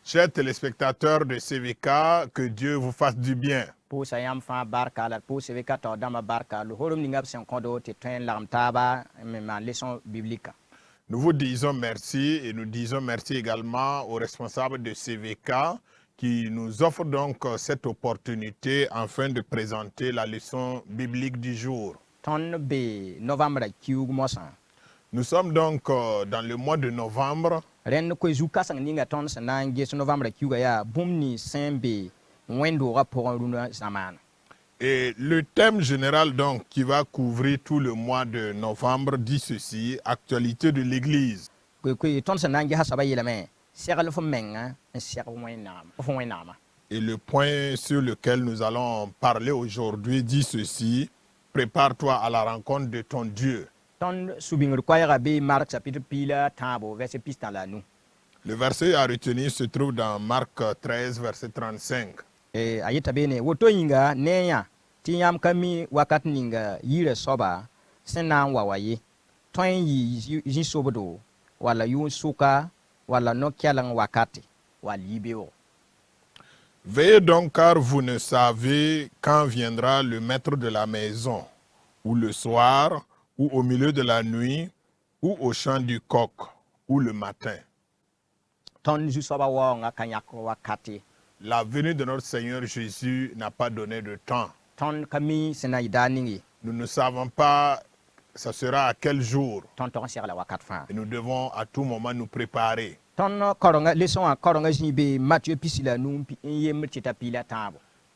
Chers téléspectateurs de CVK, que Dieu vous fasse du bien. Nous vous disons merci et nous disons merci également aux responsables de CVK qui nous offrent donc cette opportunité afin de présenter la leçon biblique du jour. Nous sommes donc dans le mois de novembre. Et le thème général donc qui va couvrir tout le mois de novembre dit ceci: actualité de l'Église. Et le point sur lequel nous allons parler aujourd'hui dit ceci: prépare-toi à la rencontre de ton Dieu. Le verset à retenir se trouve dans Marc 13, verset 35. Veillez donc, car vous ne savez quand viendra le maître de la maison, ou le soir, ou au milieu de la nuit, ou au chant du coq, ou le matin. La venue de notre Seigneur Jésus n'a pas donné de temps. Nous ne savons pas ça sera à quel jour. Et nous devons à tout moment nous préparer.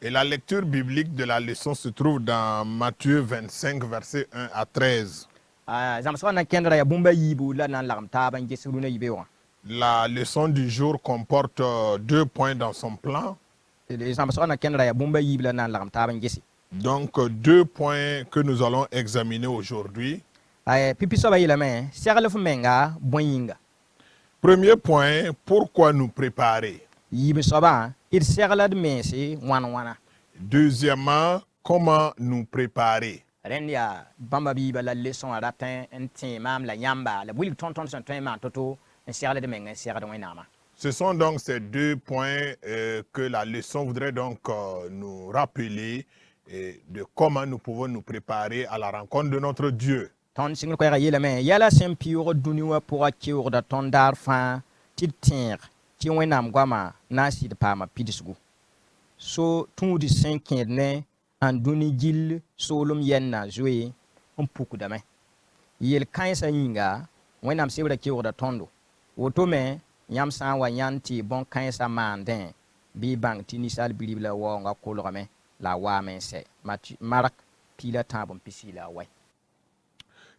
Et la lecture biblique de la leçon se trouve dans Matthieu 25, versets 1 à 13. La leçon du jour comporte 2 points dans son plan. Donc 2 points que nous allons examiner aujourd'hui. Premier point, pourquoi nous préparer? Deuxièmement, comment nous préparer? Ce sont donc ces 2 points que la leçon voudrait donc nous rappeler de comment nous pouvons nous préparer à la rencontre de notre Dieu.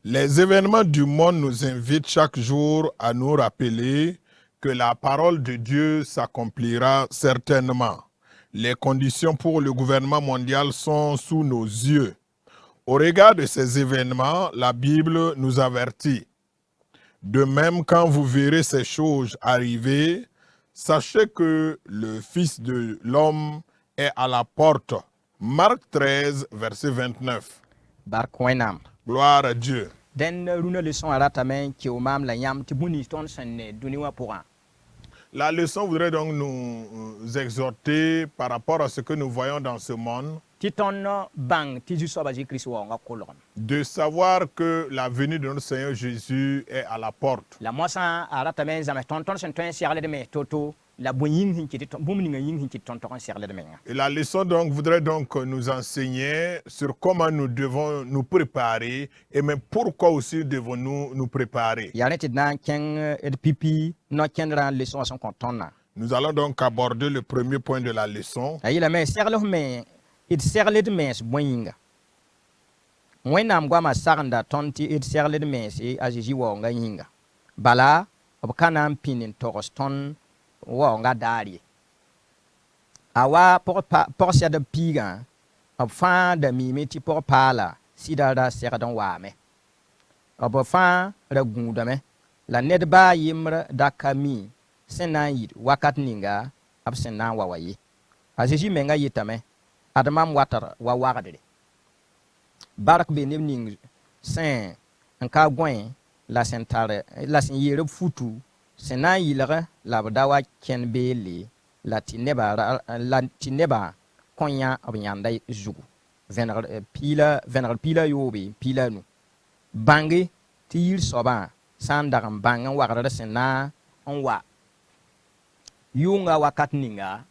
Les événements du monde nous invitent chaque jour à nous rappeler que la parole de Dieu s'accomplira certainement. Les conditions pour le gouvernement mondial sont sous nos yeux. Au regard de ces événements, la Bible nous avertit. De même, quand vous verrez ces choses arriver, sachez que le Fils de l'homme est à la porte. Marc 13, verset 29. Gloire à Dieu. La leçon voudrait donc nous exhorter par rapport à ce que nous voyons dans ce monde, de savoir que la venue de notre Seigneur Jésus est à la porte. Et la leçon donc voudrait donc nous enseigner sur comment nous devons nous préparer et même pourquoi aussi devons-nous nous préparer. Nous allons donc aborder le premier point de la leçon. Awa por sia de piga of fa de mimiti por pala sida da serdan wame of fa ragudame la nedba yimra da kami senaid wakat ninga ab senan wawayi ajeji menga yitame adamam watar wa wagade barak be ning sen en ka gwen la sentare la sin yere futu sẽn na n yɩlg la b da wa kẽn beelle la tɩ neba kõ yã b yãnda zugu vẽnegr piila yoobe piila nu bãnge tɩ yir soabã sã n dag n bãng n wagr sẽn na n wa yʋʋnga wakat ninga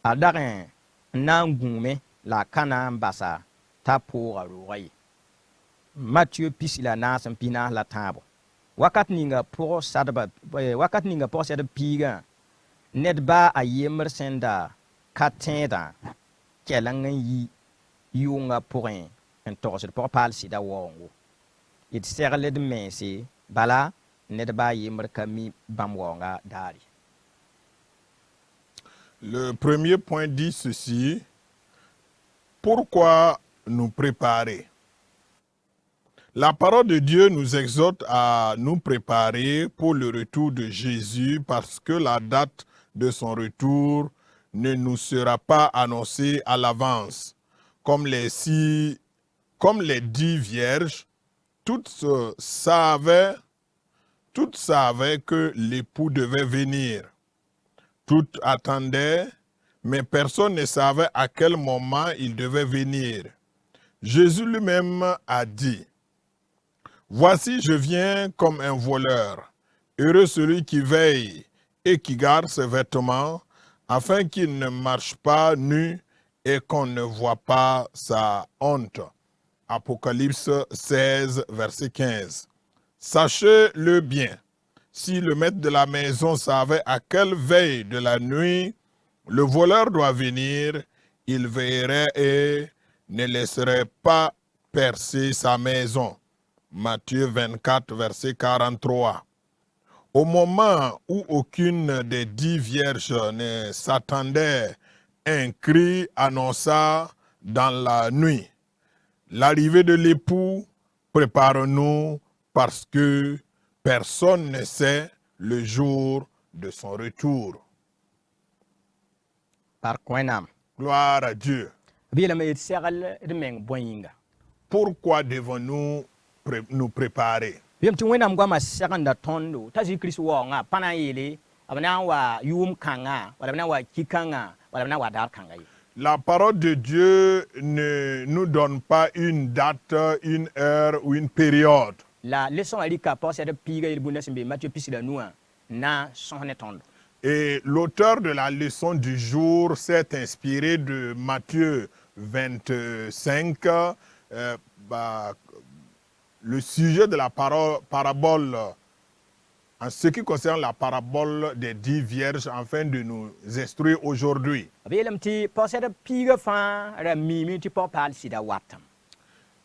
a dag n na n gũume la a ka na n basa t'a pʋʋga roogã ye Matthieu pisi la naas n pi naas la tãabo wakat ninga pʋg sɛd piigã ned baa a yembr sẽn da ka tẽedã kɛleng n yi yʋʋngã pʋgẽ n togsd pʋg paal sɩda waoongo d segled mense bala ned baa yembr ka mi bãmb waoongã daare. Le premier point dit ceci: pourquoi nous préparer? La parole de Dieu nous exhorte à nous préparer pour le retour de Jésus parce que la date de son retour ne nous sera pas annoncée à l'avance. Comme les 10 vierges, toutes savaient que l'époux devait venir. Toutes attendaient, mais personne ne savait à quel moment il devait venir. Jésus lui-même a dit: voici, je viens comme un voleur. Heureux celui qui veille et qui garde ses vêtements, afin qu'il ne marche pas nu et qu'on ne voit pas sa honte. Apocalypse 16, verset 15. Sachez-le bien, si le maître de la maison savait à quelle veille de la nuit le voleur doit venir, il veillerait et ne laisserait pas percer sa maison. Matthieu 24, verset 43. Au moment où aucune des 10 vierges ne s'attendait, un cri annonça dans la nuit: l'arrivée de l'époux, prépare-nous, parce que personne ne sait le jour de son retour. Par Kwenam. Gloire à Dieu. Pourquoi devons-nous nous préparer? Biem tɩ wẽnnaam goamã segenda tõndo t'a Zezi-Kirist waoongã pa na n yeele b na n wa yʋʋm kãngã wala b na n wa ki-kãngã wala b na n wa daar kãngã ye. La parole de Dieu ne nous donne pas une date, une heure ou une période. La leçon a rika pa sɛd piiga yel-bũndã sẽn be Matthieu pisi la nuwã na sõs ne tõndo. Et l'auteur de la leçon du jour s'est inspiré de Matthieu 25, le sujet de la parabole, en ce qui concerne la parabole des 10 vierges, afin de nous instruire aujourd'hui.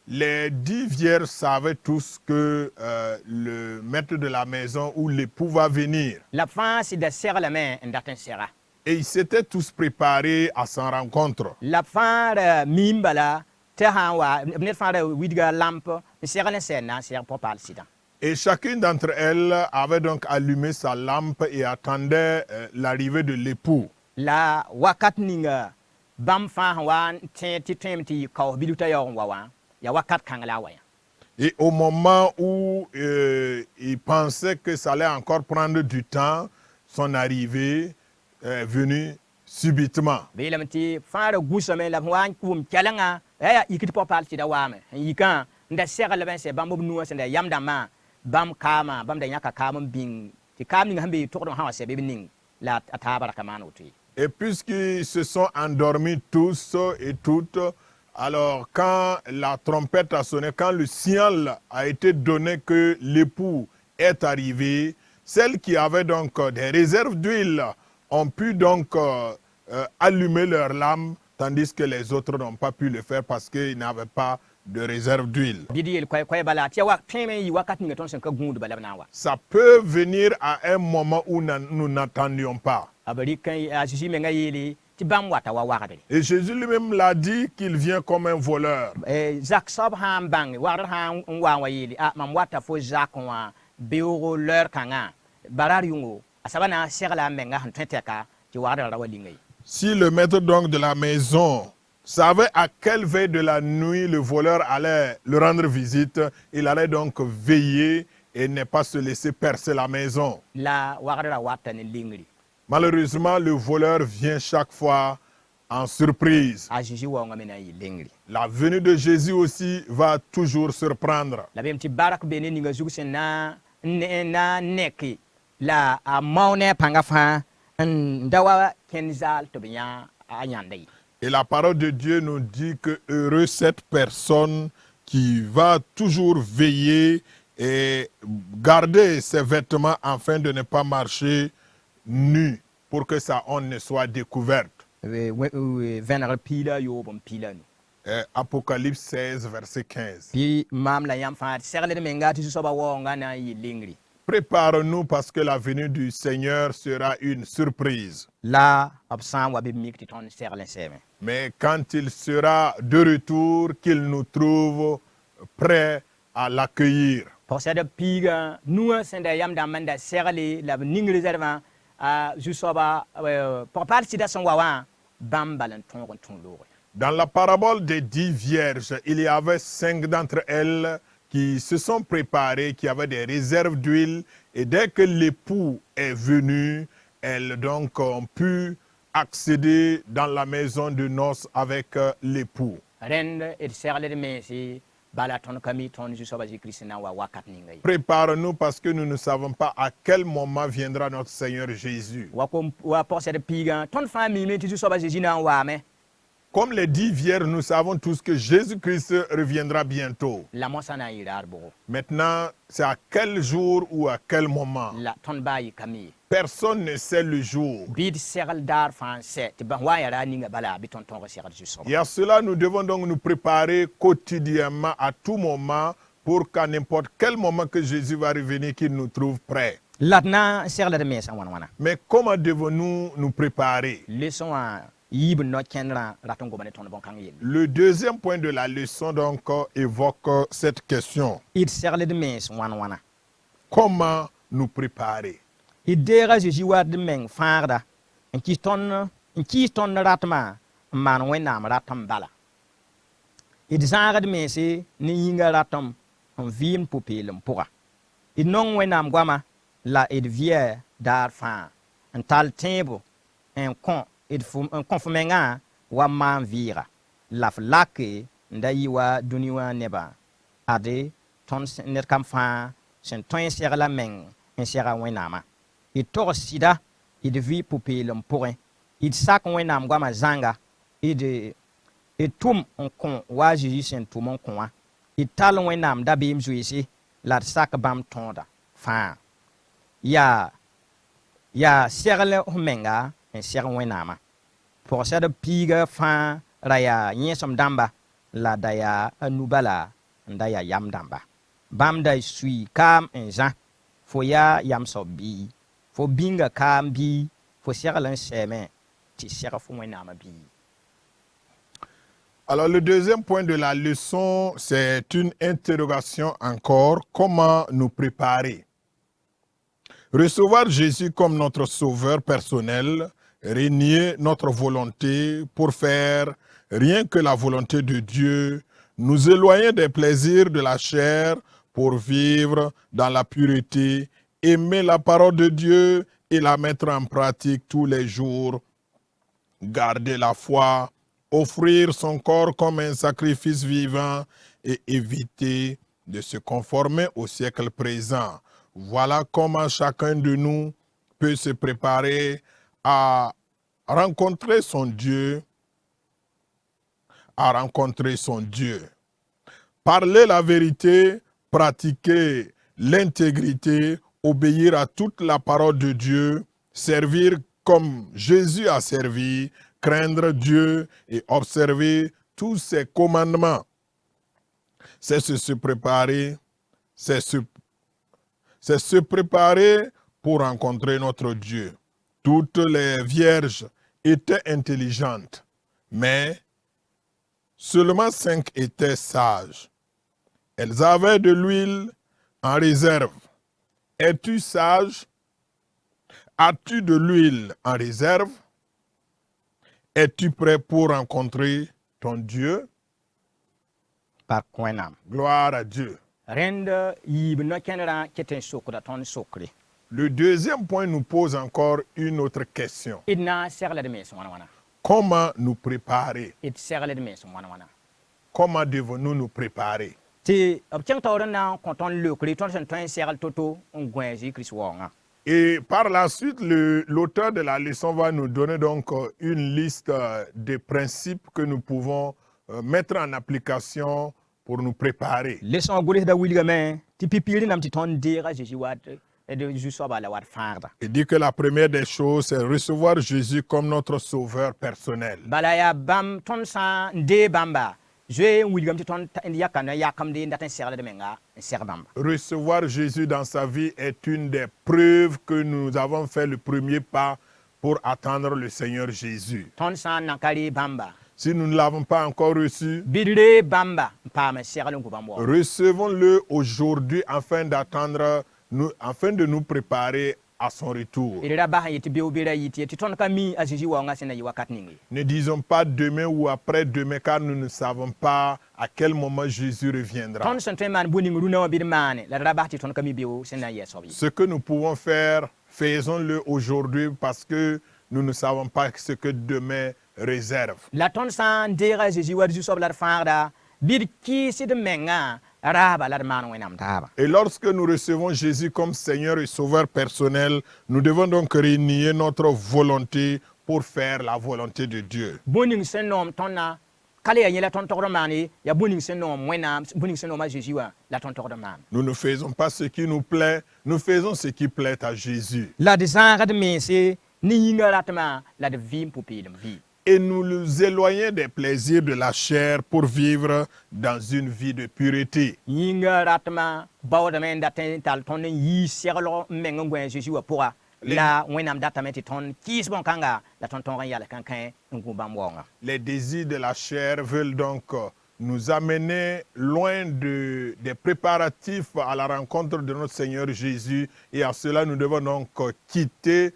Les 10 vierges savaient tous que le maître de la maison ou l'époux va venir. Et ils s'étaient tous préparés à s'en rencontre. Et chacune d'entre elles avait donc allumé sa lampe et attendait l'arrivée de l'époux. Et au moment où il pensait que ça allait encore prendre du temps, son arrivée est venue subitement. Et puisqu'ils se sont endormis tous et toutes, alors quand la trompette a sonné, quand le signal a été donné que l'époux est arrivé, celles qui avaient donc des réserves d'huile ont pu donc allumer leur lampe, tandis que les autres n'ont pas pu le faire parce qu'ils n'avaient pas de réserve d'huile. Ça peut venir à un moment où nous n'attendions pas. Et Jésus lui-même l'a dit qu'il vient comme un voleur. Si le maître donc de la maison savait à quelle veille de la nuit le voleur allait le rendre visite, il allait donc veiller et ne pas se laisser percer la maison. la wagdra wata ne lingri Malheureusement, le voleur vient chaque fois en surprise. a Jésus wonga mena yi lingri La venue de Jésus aussi va toujours surprendre. la bem ti barak be ne ninga zugu sen na neki la a maune panga fa ndawa kenzal to biya a nyandai. Et la parole de Dieu nous dit que heureux cette personne qui va toujours veiller et garder ses vêtements afin de ne pas marcher nu pour que sa honte ne soit découverte. Vener pila yo bon pila nu Apocalypse 16, verset 15. pi mam la yam fa serle de menga ti so ba wonga na yi lingri Prépare-nous parce que la venue du Seigneur sera une surprise. la absan wa be mikti ton serle seme. Mais quand il sera de retour, qu'il nous trouve prêts à l'accueillir. Pour cette piga nous senda yam da manda serle la ningri zerva a jusoba pour partir de son wawa bam balan ton lore. Dans la parabole des 10 vierges, il y avait 5 d'entre elles qui se sont préparées, qui avaient des réserves d'huile. Et dès que l'époux est venu, elles donc ont pu accéder dans la maison de noces avec l'époux. Rende et serle de mesi bala ton kami ton jusoba Jésus na wa wakat ningai. Prépare-nous parce que nous ne savons pas à quel moment viendra notre Seigneur Jésus. Wa pour cette piga ton famille me ti jusoba Jésus na wa me. Comme les 10 vierges, nous savons tous que Jésus-Christ reviendra bientôt. La mosana irar bo Maintenant, c'est à quel jour ou à quel moment? la ton bayi kami Personne ne sait le jour. bid serle dar fan se ti ba wa yara ninga bala biton ton serle jusoba. Et à cela, nous devons donc nous préparer quotidiennement, à tout moment, pour qu'à n'importe quel moment que Jésus va revenir, qu'il nous trouve prêts. Latna serle de mesa wana. Mais comment devons-nous nous préparer? Leçon a yib no kenra raton gobane ton bon kangil. Le deuxième point de la leçon donc évoque cette question. It serle de mes wana. Comment nous préparer? Idera Jésus wa de meng farda en ki ton ratma man wenam ratam bala. Id zanga de mesi ni yinga ratam en vim pupilum pura. Id non wenam gwama la id vier dar fa en tal tempo en kon id fum en konfumenga wa man vira. La flake ndayi wa duniwa neba. Ade ton net kam fa sen ton ser la meng en sera wenama. Il tord sida, il vit pour payer l'empourin. Il sac un nam guama zanga, il toum en con, wa Jésus sen tout mon con. Il tal un nam d'abim jouissi, la sac bam tonda. Fin. Ya serle humenga, en ser un nama. Pour cette piga fin, raya yensom damba, la daya anubala, daya yam damba. Bam day sui kam en zan, foya yam so bi. Fo binga kambi fo serlan seme ti sera fo wenama bi. Alors le deuxième point de la leçon, c'est une interrogation encore. Comment nous préparer? Recevoir Jésus comme notre sauveur personnel, renier notre volonté pour faire rien que la volonté de Dieu, nous éloigner des plaisirs de la chair pour vivre dans la pureté, aimer la parole de Dieu et la mettre en pratique tous les jours, garder la foi, offrir son corps comme un sacrifice vivant et éviter de se conformer au siècle présent. Voilà comment chacun de nous peut se préparer à rencontrer son Dieu, Parler la vérité, pratiquer l'intégrité, obéir à toute la parole de Dieu, servir comme Jésus a servi, craindre Dieu et observer tous ses commandements. C'est se préparer, c'est se préparer pour rencontrer notre Dieu. Toutes les vierges étaient intelligentes, mais seulement 5 étaient sages. Elles avaient de l'huile en réserve. Es-tu sage? As-tu de l'huile en réserve? Es-tu prêt pour rencontrer ton Dieu? Par kwenam. Gloire à Dieu. rẽnd yiib no-kẽnrã ket n sokda tõnd sokre Le deuxième point nous pose encore une autre question. d na n segla d mens wãn-wãna Comment nous préparer? d segl d mens wãn-wãna Comment devons-nous nous préparer? tɩ b kẽng taoor n na n kõ tõnd leokre tõnd sẽn tõe n segl to-to n gõ a Jésus-Christ waoongã Et par la suite, l'auteur de la leçon va nous donner donc une liste de principes que nous pouvons mettre en application pour nous préparer. lesõ gʋlsda wilgame tɩ pipiir nam tɩ tõnd deega Zeezi wat d zu-soaba la wat fãagda Il dit que la première des choses, c'est recevoir Jésus comme notre sauveur personnel. bala yaa bãmb tõnd sã n dee bãmba zoe n wilgame tɩ tõnd yakame yakemde n dat n segld menga n seg bãmba Recevoir Jésus dans sa vie est une des preuves que nous avons fait le premier pas pour attendre le Seigneur Jésus. tõnd sã n nan ka ree bãmba Si nous ne l'avons pas encore reçu, bɩ d ree bãmba n paam n segl n gu bãmb waoongã recevons-le aujourd'hui afin de nous préparer à son retour. d ra bas n yetɩ beoog be ra yɩ tɩ tõnd ka mi a Zeezi waoongã sẽn na yɩ wakat ning ye Ne disons pas demain ou après-demain, car nous ne savons pas à quel moment Jésus reviendra. tõnd sẽn tõe n maan bũ-ning rũnã wã bɩ d maane la d ra bas tɩ tõnd ka mi beoog sẽn na n yɛ soab ye Ce que nous pouvons faire, faisons-le aujourd'hui parce que nous ne savons pas ce que demain réserve. la tõnd sã n deega a Zeezi wa d zu-soab la d fãagda bɩ d kɩɩsd mengã raaba la d maan wẽnnaam taaba Et lorsque nous recevons Jésus comme Seigneur et Sauveur personnel, nous devons donc renier notre volonté pour faire la volonté de Dieu. bũ-ning sẽn noom tõndã ka le yaa yẽ la tõnd togd n maan ye yaa bũ-ning sẽn noom wẽnnaam bũ-ning sẽn noom a Zeezi wã la tõnd togd n maan Nous ne faisons pas ce qui nous plaît, nous faisons ce qui plaît à Jésus. la d zãagd mense ne yĩnga ratmã la d vɩɩm pʋ-peelem vɩɩ Et nous nous éloignons des plaisirs de la chair pour vivre dans une vie de pureté. yĩnga ratmã baoodame n dat n tall tõnd n yɩɩ seglg n meng n gõ a Zeezi wã pʋga la wẽnnaam datame tɩ tõnd kɩɩs bõn-kãnga la tõnd tõog n yal kãnkẽ n gũ bãmb waoongã Les désirs de la chair veulent donc nous amener loin des préparatifs à la rencontre de notre Seigneur Jésus. Et à cela, nous devons donc quitter,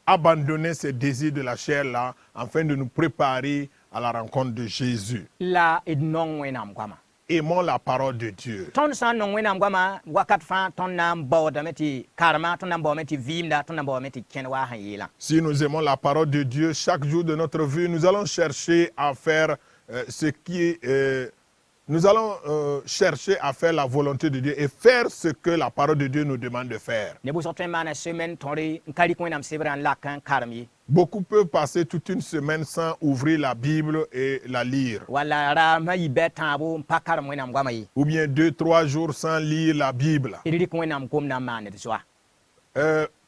abandonner ces désirs de la chair-là afin de nous préparer à la rencontre de Jésus. la d nong wẽnnaam goamã Aimons la parole de Dieu. tõnd sã n nong wẽnnaam goamã wakat fãa tõnd na n baoodame tɩ karema tõnd na n baoome tɩ vɩɩmda tõnd na n baoome tɩ kẽnd waa sẽn yeelã Si nous aimons la parole de Dieu, chaque jour de notre vie, nous allons chercher à faire chercher à faire la volonté de Dieu et faire ce que la parole de Dieu nous demande de faire. ne bʋsg tõe n maana semaine tõre n ka rɩk wẽnnaam sebrã n lak n karem ye Beaucoup peuvent passer toute une semaine sans ouvrir la Bible et la lire. wala raamã yɩ bɩ a tãabo n pa karem wẽnnaam goamã ye Ou bien 2-3 jours sans lire la Bible. d rɩk wẽnnaam gom na n maan d zoa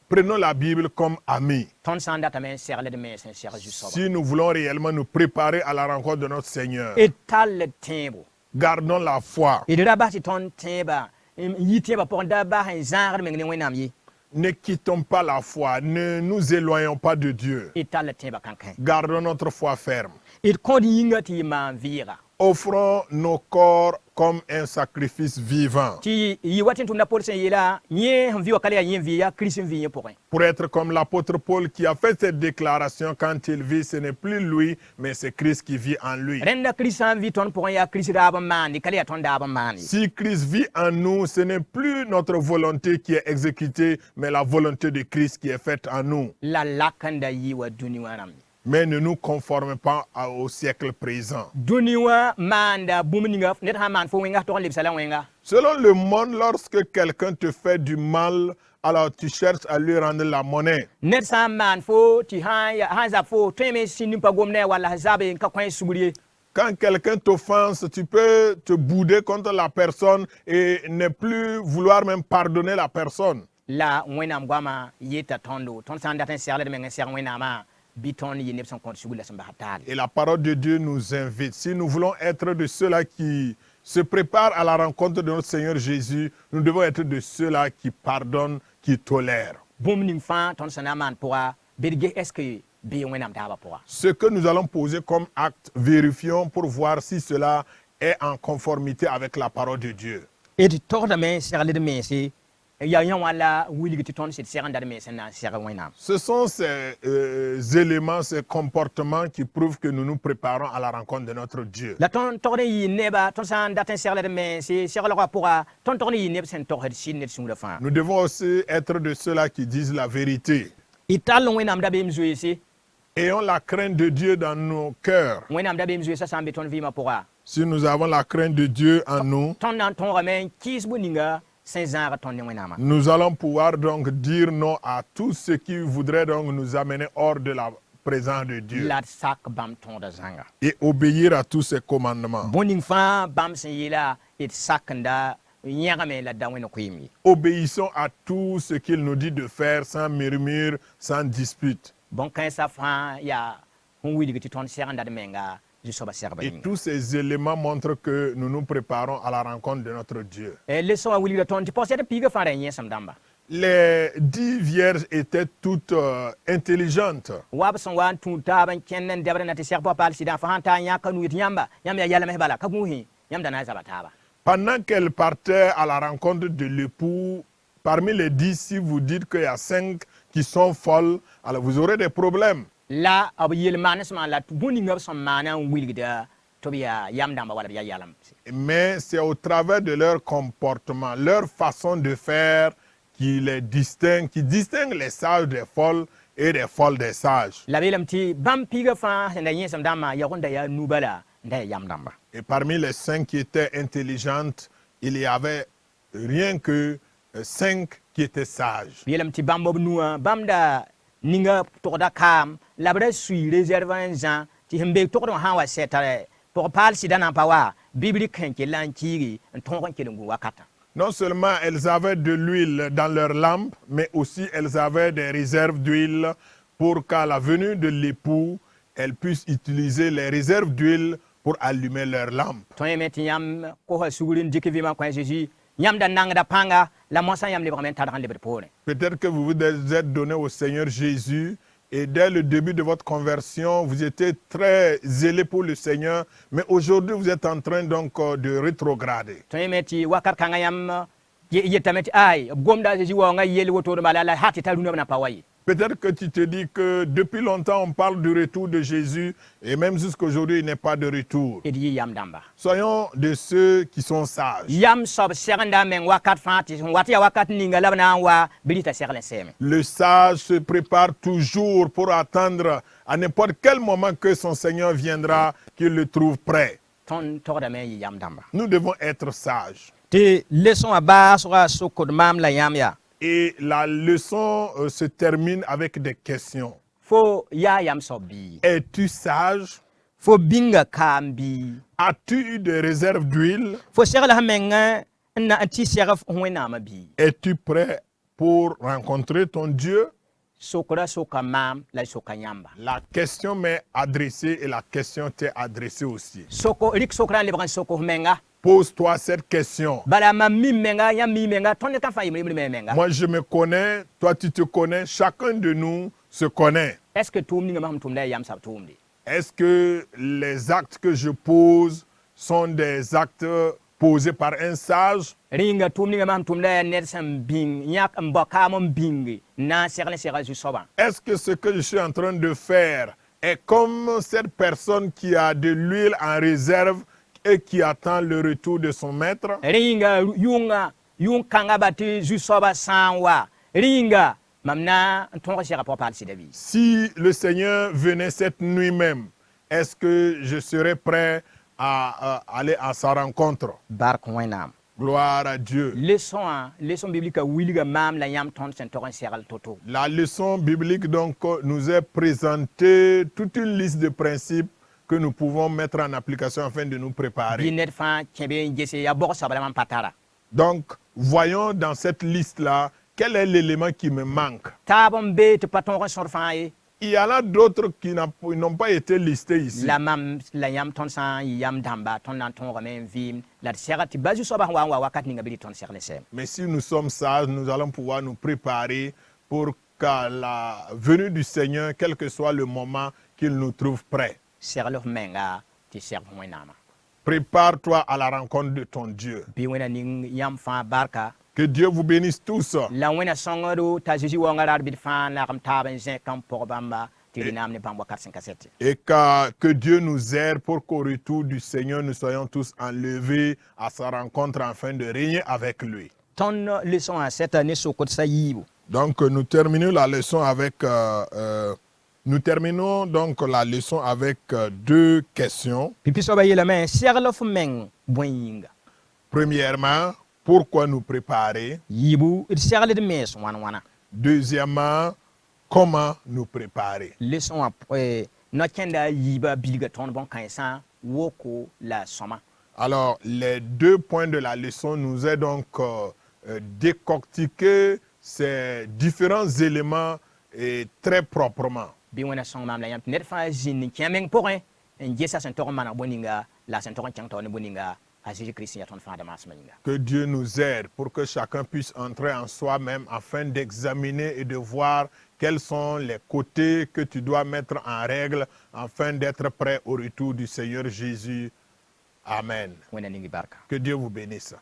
Prenons la Bible comme ami. tõnd sã n datame n segl d mens n seg zu-soaba Si nous voulons réellement nous préparer à la rencontre de notre Seigneur, d tall d tẽebo gardons la foi. d ra bas tɩ tõnd tẽeba n yɩ tẽebã pʋgẽ da bas n zãagd meng ne wẽnnaam ye Ne quittons pas la foi, ne nous éloignons pas de Dieu. d tall d tẽebã kãnkẽ Gardons notre foi ferme. d kõd yĩnga tɩ yɩ maan vɩɩga Offrons nos corps comme un sacrifice vivant tɩ yɩ wat n tʋmda pol sẽn yeela yẽ sẽn vɩ wa ka le yaa yẽ n vɩ yaa kirist n vɩ yẽ pʋgẽ pour être comme l'apôtre Paul qui a fait cette déclaration quand il vit, ce n'est plus lui, mais c'est Christ qui vit en lui. rẽnda kirist sã n vɩ tõnd pʋgẽ yaa kirist daab n maande ka le yaa tõnd daab n maan ye Si Christ vit en nous, ce n'est plus notre volonté qui est exécutée, mais la volonté de Christ qui est faite en nous. la lak n da yɩ wa dũni wã rãmb Mais ne nous conformons pas au siècle présent. dũni wã maanda bũmb ninga ned sã n maan fo wẽnga tog n lebsa la wẽnga Selon le monde, lorsque quelqu'un te fait du mal, alors tu cherches à lui rendre la monnaie. ned sã n maan fo tɩ sãn zab fo tõeme sĩnd n pa gom ne walla zabe n ka kõ sugr ye Quand quelqu'un t'offense, tu peux te bouder contre la personne et ne plus vouloir même pardonner la personne. la wẽnnaam goamã yeta tõndo tõnd sã n dat n segld meng n seg wẽnnaamã bɩ tõnd yɩ neb sẽn kõt sugr la sẽn bas taale Et la parole de Dieu nous invite. Si nous voulons être de ceux-là qui se préparent à la rencontre de notre Seigneur Jésus, nous devons être de ceux-là qui pardonnent, qui tolèrent. bũmb ning fãa tõnd sẽn na n maan pʋga bd ges est ce que bɩ wẽnnaam taabã pʋga Ce que nous allons poser comme acte, vérifions pour voir si cela est en conformité avec la parole de Dieu. d togdame segl d mense ya yan wala wiligi ti ton sit segan dar me sena segan wena Ce sont ces éléments, ces comportements qui prouvent que nous nous préparons à la rencontre de notre Dieu. la ton togre yi neba ton san daten segla me si segla ko pour ton togre yi neb sen togre sin net sun fa Nous devons aussi être de ceux-là qui disent la vérité. ital wena am da be mzoy si Ayons la crainte de Dieu dans nos cœurs. wena am da be mzoy sa sambe ton vima pour Si nous avons la crainte de Dieu en nous, ton nan ton ramen kis buninga sen zara ton wena ma nous allons pouvoir donc dire non à tout ce qui voudrait donc nous amener hors de la présence de Dieu la sak bam ton da zanga et obéir à tous ses commandements. boning fa bam sen yila it sakanda nyagame la da wena ko yimi Obéissons à tout ce qu'il nous dit de faire sans murmure, sans dispute. bon kan sa fa ya hon wiligi ti ton segan dar menga ju soba serba Et tous ces éléments montrent que nous nous préparons à la rencontre de notre Dieu. le so wiligi ton ti posete piga fa re nyesam damba Les 10 vierges étaient toutes intelligentes. wab son wan tun taban kennen debre na ti serba pal sida fa hanta nya kanu yit yamba yam ya yalla mehbala ka muhi yam dana zabataba Pendant qu'elles partaient à la rencontre de l'époux, parmi les 10, si vous dites qu'il y a 5 qui sont folles, alors vous aurez des problèmes. la ab yel manesma la buni ngab son mana wiligi da to biya yam damba wala ya yalam Mais c'est au travers de leur comportement, leur façon de faire qui les distingue, qui distingue les sages des folles et des folles des sages. la belam ti bam piga fa na yesam dama ya gonda ya nubala nda yam damba Et parmi les 5 qui étaient intelligentes, il y avait rien que 5 qui étaient sages. belam ti bam bob nuwa bam da ninga to da kam la bre sui reserve jan ti hembe to do ha wa setare pour pal sida na pawa bibli kenke lankiri ton kon kelengu wakata Non seulement elles avaient de l'huile dans leurs lampes, mais aussi elles avaient des réserves d'huile pour qu'à la venue de l'époux, elles puissent utiliser les réserves d'huile pour allumer leurs lampes. ton yemeti yam ko ha sugurin dikivima ko jésus yam da nang da panga la mosa yam le vraiment tadran le pone Peut-être que vous vous êtes donné au Seigneur Jésus et dès le début de votre conversion, vous étiez très zélé pour le Seigneur, mais aujourd'hui vous êtes en train donc de rétrograder. ton yemeti wakar kanga yam yetameti ay gomda jésus wa nga yeli woto mala la hati taluna na pawayi Peut-être que tu te dis que depuis longtemps on parle du retour de Jésus et même jusqu'aujourd'hui il n'est pas de retour. edi yam damba Soyons de ceux qui sont sages. yam sob seranda men wakat fati wati ya wakat ninga labna wa bilita serlen seme Le sage se prépare toujours pour attendre à n'importe quel moment que son Seigneur viendra, qu'il le trouve prêt. ton togda men yam damba Nous devons être sages. te leçon aba soa sokod mam la yam ya Et la leçon se termine avec des questions. fo ya yam sobi Es-tu sage? fo binga kambi As-tu eu des réserves d'huile? fo serla menga na anti serf wena ma bi Es-tu prêt pour rencontrer ton Dieu? sokora soka mam la soka yamba La question m'est adressée et la question t'est adressée aussi. soko rik sokra le bran soko menga Pose-toi cette question. bala ma mi menga yam mi menga ton ka fa yimri menga Moi, je me connais, toi, tu te connais, chacun de nous se connaît. est-ce que tum ninga mam tum la yam sab tum di Est-ce que les actes que je pose sont des actes posés par un sage? ringa tum ninga mam tum la net sam bing yak mbaka mom bingi na serle sera ju soba Est-ce que ce que je suis en train de faire est comme cette personne qui a de l'huile en réserve et qui attend le retour de son maître? ringa yung kanga bati ju soba sanwa ringa mamna ton sera pour parler de vie Si le Seigneur venait cette nuit même, est-ce que je serais prêt à aller à sa rencontre? bark wenam Gloire à Dieu. leçon biblique wilga mam la yam ton sen toron seral toto La leçon biblique donc nous est présentée toute une liste de principes que nous pouvons mettre en application afin de nous préparer. binet fa kebe ngese ya bok sabala man patara Donc, voyons dans cette liste-là quel est l'élément qui me manque. tabon be te paton sor fa e Il y en a d'autres qui n'ont pas été listés ici. la mam la yam ton san yam damba ton nan ton remen vim la serati bazu soba wa wakat ninga bili ton serle sem Mais si nous sommes sages, nous allons pouvoir nous préparer pour qu'à la venue du Seigneur, quel que soit le moment, qu'il nous trouve prêts. serlo menga ti servo wenama Prépare-toi à la rencontre de ton Dieu. bi wena ning yam fa barka Que Dieu vous bénisse tous. la wẽna sõngdo t'a zeezi waoongã raad bɩd fãa lagm taab n zẽk n pʋg bãmba tɩ rɩ naam ne bãmb wakat sẽn ka sɛte Et que Dieu nous aide pour qu'au retour du Seigneur, nous soyons tous enlevés à sa rencontre afin de régner avec lui. tõnd leçon wã sɛta ne sokd sa yiibu Donc, nous terminons la leçon avec, nous terminons donc la leçon avec deux questions. pipi-soabã yeelame segl f meng bõe yĩnga Premièrement, pourquoi nous préparer? yiibu d segl d mees wãn-wãna Deuxièmement, comment nous préparer? leçon wã no-kẽnda yiibã bilga tõnd bõn-kãensã woko la sõma Alors, les deux points de la leçon nous est donc décortiquer ces différents éléments et très proprement. bɩ wẽna sõng maam la yãmb tɩ ned fãa zĩnd n kẽ meng pʋgẽ n gesa sẽn tog n maneg bõe ninga la sẽn tog n kẽng taoor ne bõe ninga a Jésus-Christ ya tõnd fãa maasmã yĩnga Que Dieu nous aide pour que chacun puisse entrer en soi-même afin d'examiner et de voir quels sont les côtés que tu dois mettre en règle afin d'être prêt au retour du Seigneur Jésus. Amen. wẽna ning y barka Que Dieu vous bénisse.